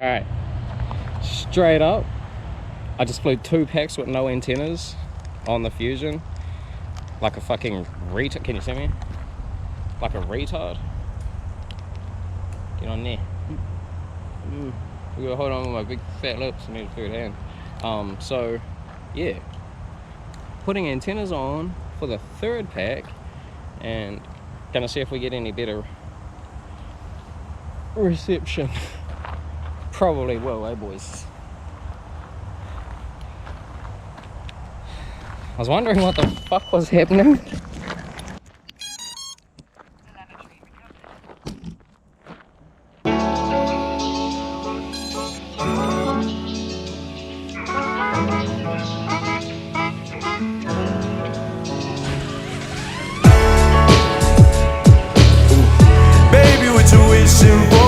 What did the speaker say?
Alright, straight up, I just flew 2 packs with no antennas on the Fusion. Like a fucking retard. Can you see me? Like a retard. Get on there. We gotta hold on with my big fat lips. I need a third hand. So, yeah. Putting antennas on for the 3rd pack and gonna see if we get any better reception. Probably will, eh, boys? I was wondering what the fuck was happening. Baby, we're too simple.